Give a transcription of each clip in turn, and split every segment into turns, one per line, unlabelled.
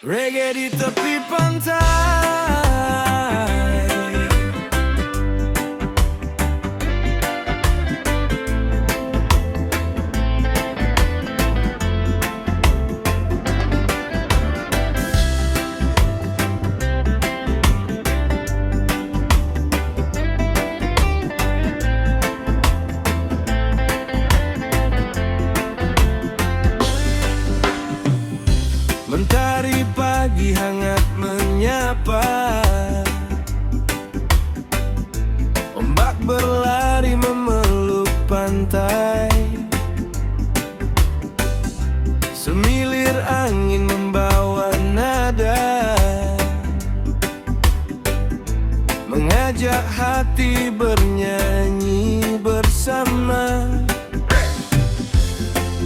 Reggae di tepi pantai. Mentari pagi hangat menyapa, ombak berlari memeluk pantai, semilir angin membawa nada, mengajak hati bernyanyi bersama.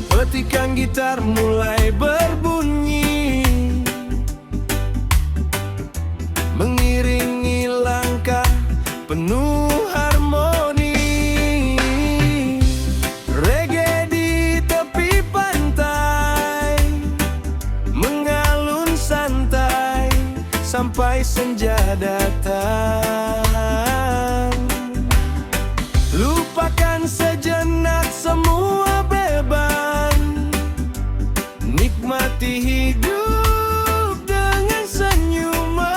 Petikan gitar mulai berbunyi, mengiringi langkah penuh harmoni. Reggae di tepi pantai, mengalun santai sampai senja datang. Lupakan sejenak semua beban, nikmati hidup dengan senyuman.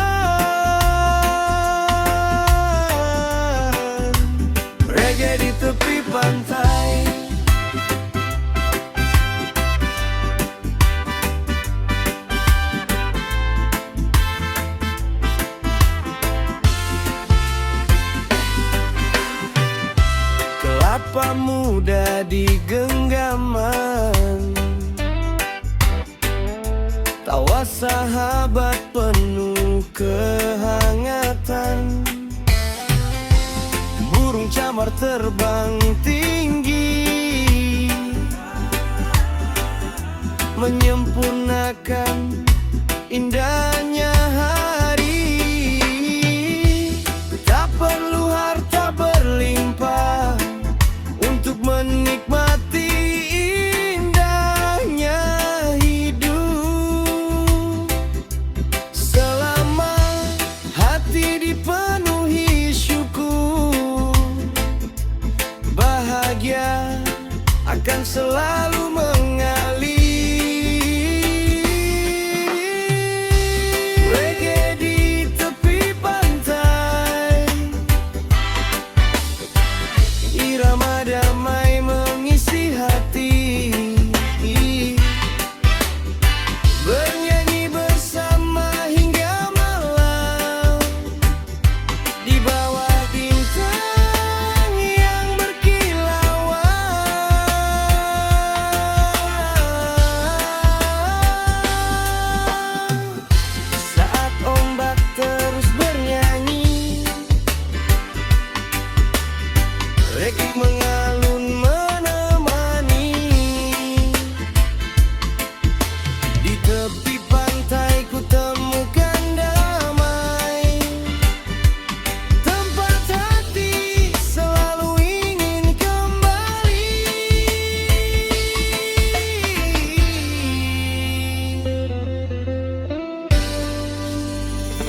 Reggae di tepi pantai. Kelapa muda di genggaman, tawa sahabat penuh kehangatan. Burung camar terbang tinggi, menyempurnakan indahnya hari. Tak perlu harta berlimpah untuk menikmati indahnya hidup. Selama hati dipenuhi syukur, bahagia akan selalu mengalir. Reggae di tepi pantai, irama damai mengisi hati, bernyanyi bersama hingga malam di bawah bintang yang berkilauan. Saat ombak terus bernyanyi, reggae mengalun menemani. Di tepi pantai ku temukan damai, tempat hati selalu ingin kembali.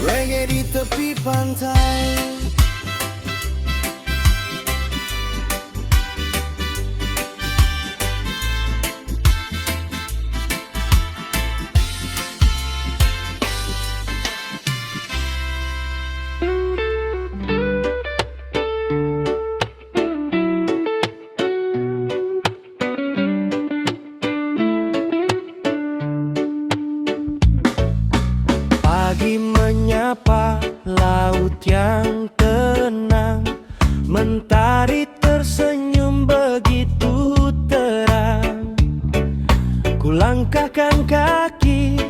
Reggae di tepi pantai. Pagi menyapa laut yang tenang, mentari tersenyum begitu terang. Kulangkahkan kaki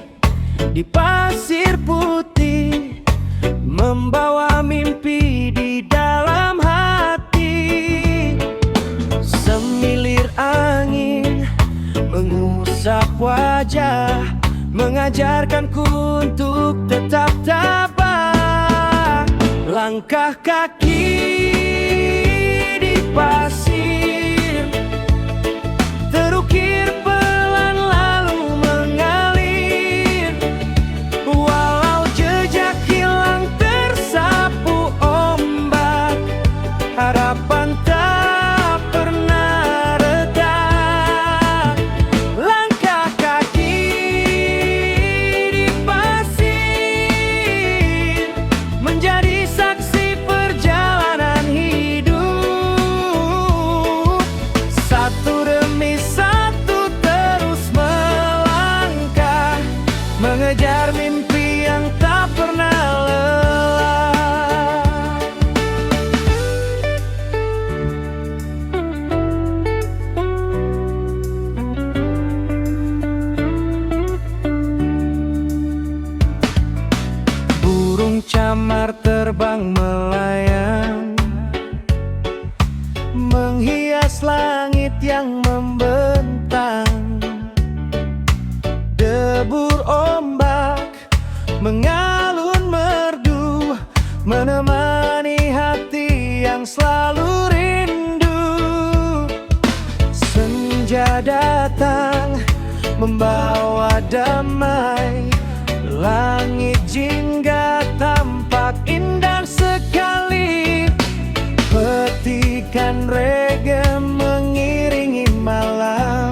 di pasir putih, membawa mimpi di dalam hati. Semilir angin mengusap wajah, mengajarkanku untuk tetap tabah. Langkah kaki di pasir, terukir pelan lalu mengalir. mengejar mimpi yang tak pernah lelah. Burung camar terbang melayang, menghias langit yang membentang. Debur ombak mengalun merdu, menemani hati yang selalu rindu. Senja datang membawa damai, langit jingga tampak indah sekali. Petikan reggae mengiringi malam,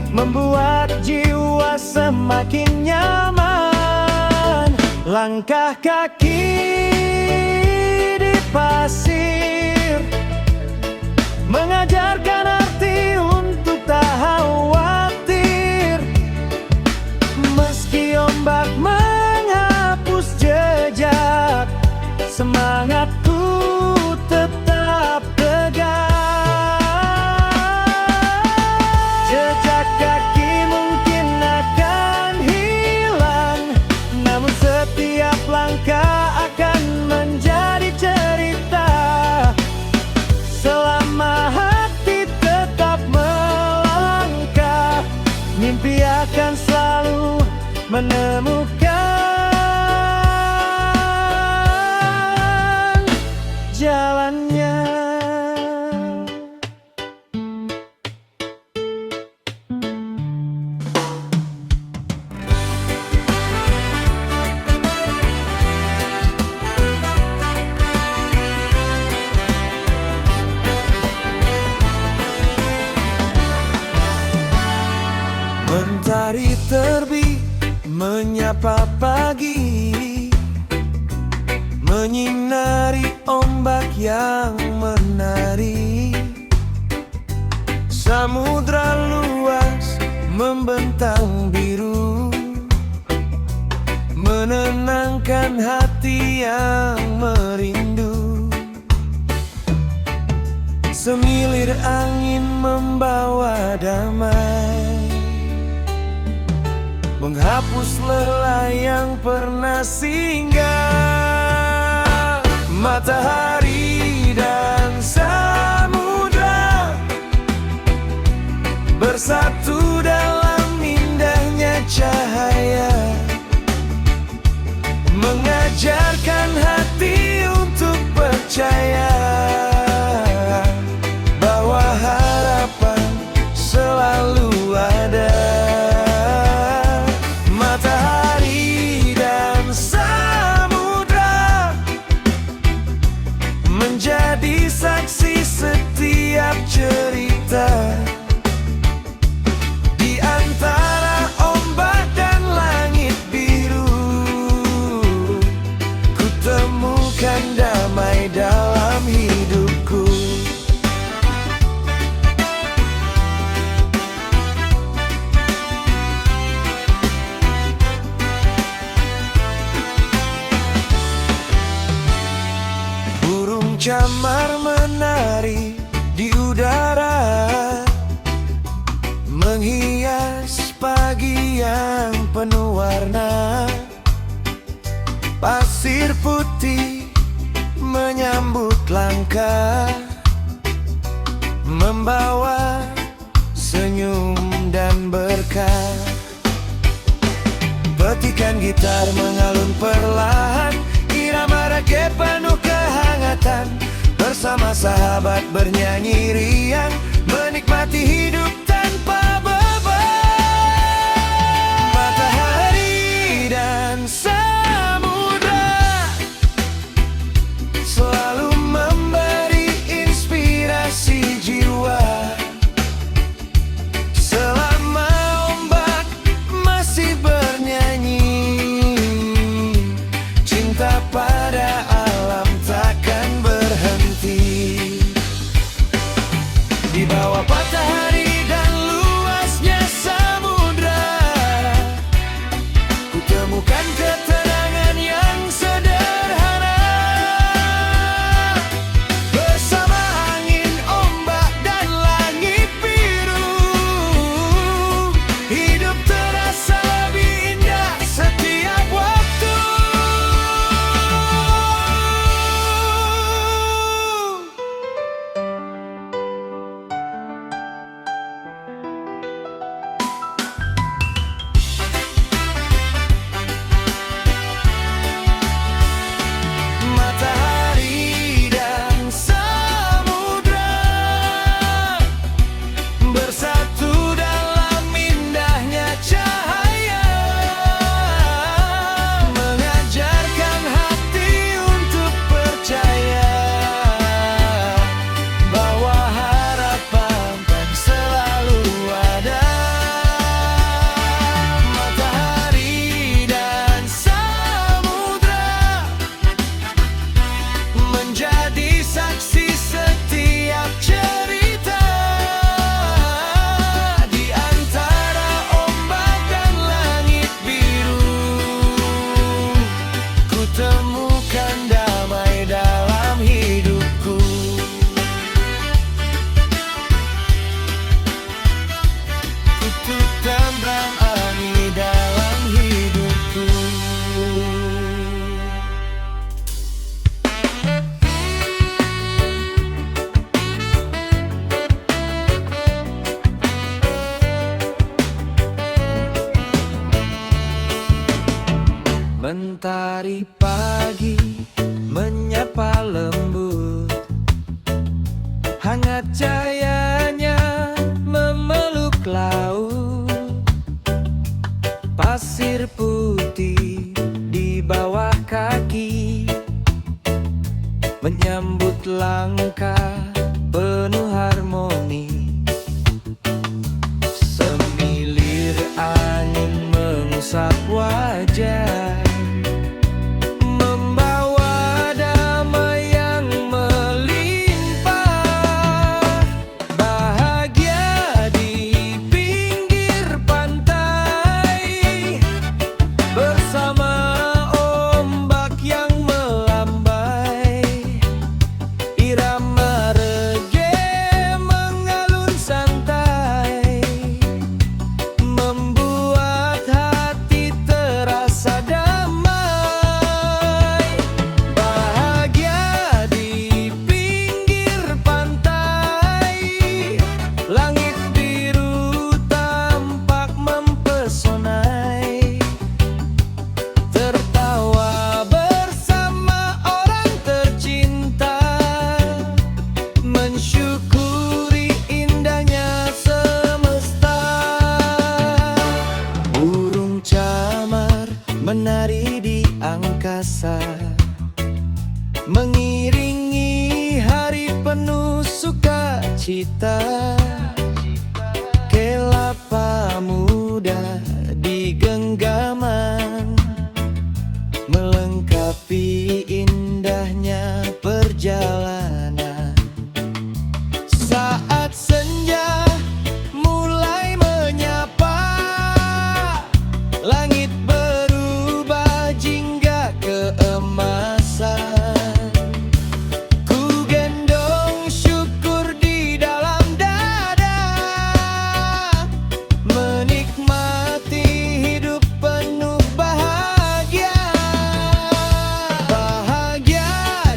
membuat jiwa semakin nyaman. Langkah kaki di pasir mengajarkan arti untuk tak khawatir. Meski ombak menghapus jejak, semangatku tetap tegak. Jejak kaki mungkin akan hilang, namun setiap langkah akan menjadi cerita. Selama hati tetap melangkah, mimpi akan selalu menemukan jalannya. Mentari terbit menyapa pagi, menyinari ombak yang menari. Samudra luas membentang biru, menenangkan hati yang merindu. Semilir angin membawa damai, menghapus lelah yang pernah singgah. Matahari dan samudra bersatu dalam indahnya cahaya, mengajarkan hati untuk percaya bahwa harapan selalu ada. Matahari dan samudra menjadi saksi setiap cerita. Di antara ombak dan langit biru, ku temukan damai dalam hidupku. Camar menari di udara, menghias pagi yang penuh warna. Pasir putih menyambut langkah, membawa senyum dan berkah. Petikan gitar mengalun perlahan, irama reggae penuh kehangatan. Bersama sahabat bernyanyi riang, menikmati hidup tanpa beban. Matahari dan samudra selalu memberi inspirasi jiwa. Selama ombak masih bernyanyi, cinta pada alam takkan berhenti. Di bawah matahari dan Mentari pagi menyapa lembut, hangat cahayanya memeluk laut. Pasir putih di bawah kaki menyambut langkah penuh harmoni. Semilir angin mengusap wajah, membawa damai yang melimpah. Bahagia di pinggir pantai, bersama ombak yang melambai. Irama reggae mengalun santai, membuat hati terasa damai. Bahagia di pinggir pantai, langit biru tampak mempesonai. Tertawa bersama orang tercinta, mensyukuri indahnya semesta. Burung camar menari di angkasa, mengiringi hari penuh sukacita. Kelapa muda di genggaman, melengkapi indahnya perjalanan. Saat senja mulai menyapa, langit berubah jingga keemasan. Ku gendong syukur di dalam dada, menikmati hidup penuh bahagia. Bahagia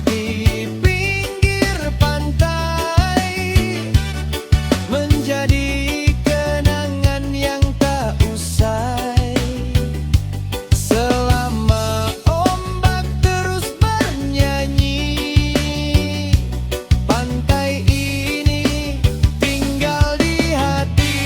di pinggir pantai, menjadi kenangan yang tak usai. Selama ombak terus bernyanyi, pantai ini tinggal di hati.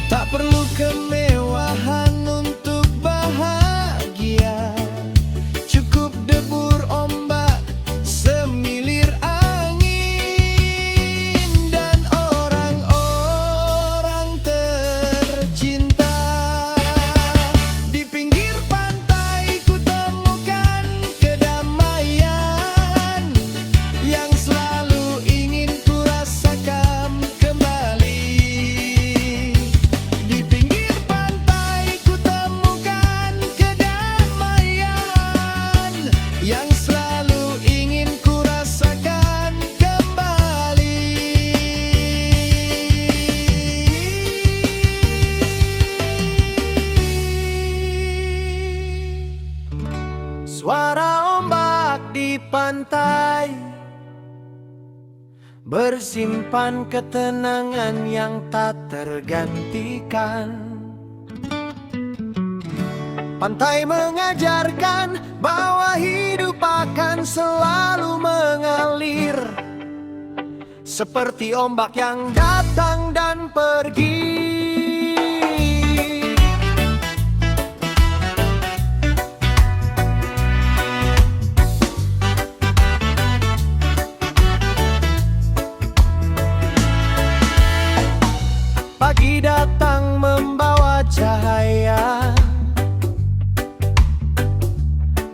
Tak perlu kemewahan untuk bahagia, cukup debur ombak, semilir angin, dan orang-orang tercinta. Di pinggir pantai ku temukan kedamaian yang selalu ingin ku rasakan kembali. Di pinggir pantai ku temukan kedamaian yang selalu ingin ku rasakan kembali. Suara ombak di pantai bersimpan ketenangan yang tak tergantikan. Pantai mengajarkan bahwa hidup akan selalu mengalir, seperti ombak yang datang dan pergi. Pagi datang membawa cahaya,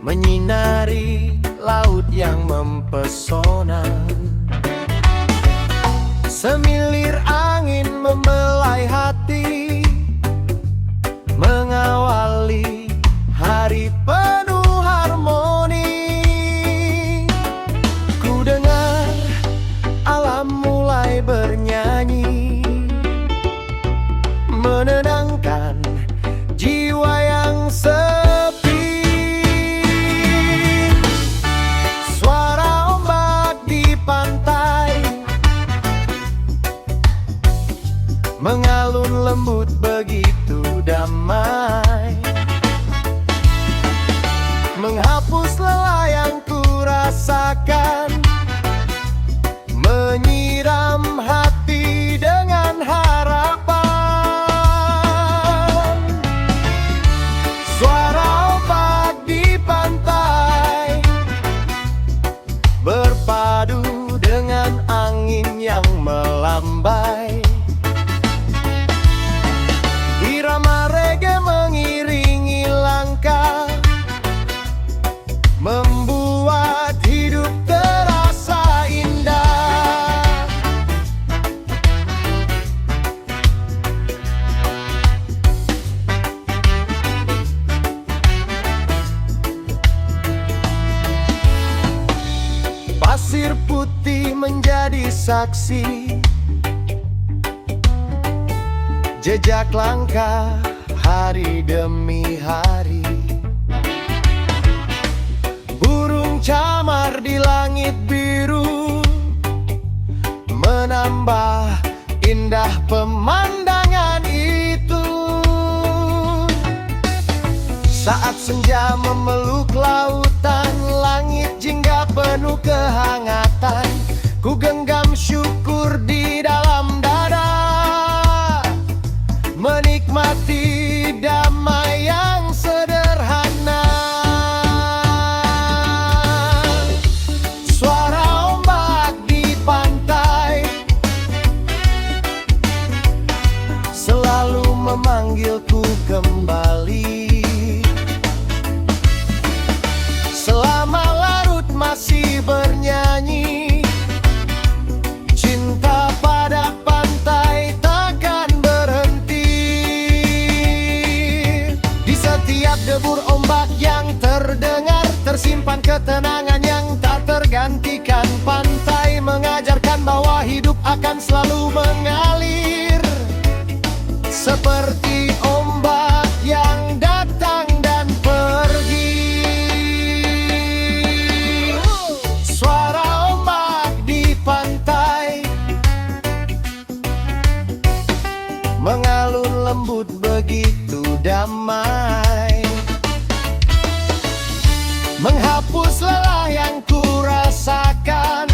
menyinari laut yang mempesona. Semilir angin membelai hati, mengawali hari penuh harmoni. Ku dengar alam mulai bernyanyi, mengalun lembut begitu damai, menghapus lelah yang ku rasakan, menyiram hati dengan harapan. Suara ombak di pantai berpadu dengan angin yang melambai. Irama reggae mengiringi langkah, membuat hidup terasa indah. Pasir putih menjadi saksi, jejak langkah hari demi hari. Burung camar di langit biru menambah indah pemandangan itu. Saat senja memeluk lautan, langit jingga penuh kehangatan. Ku genggam syukur di dalam dada, menikmati damai yang sederhana. Suara ombak di pantai selalu memanggilku kembali. Selama larut masih bernyanyi, cinta pada pantai takkan berhenti. Di setiap debur ombak yang terdengar, tersimpan ketenangan yang tak tergantikan. Pantai mengajarkan bahwa hidup akan selalu mengalir, seperti ombak yang datang dan pergi. Suara ombak di pantai mengalun lembut begitu damai, menghapus lelah yang ku rasakan,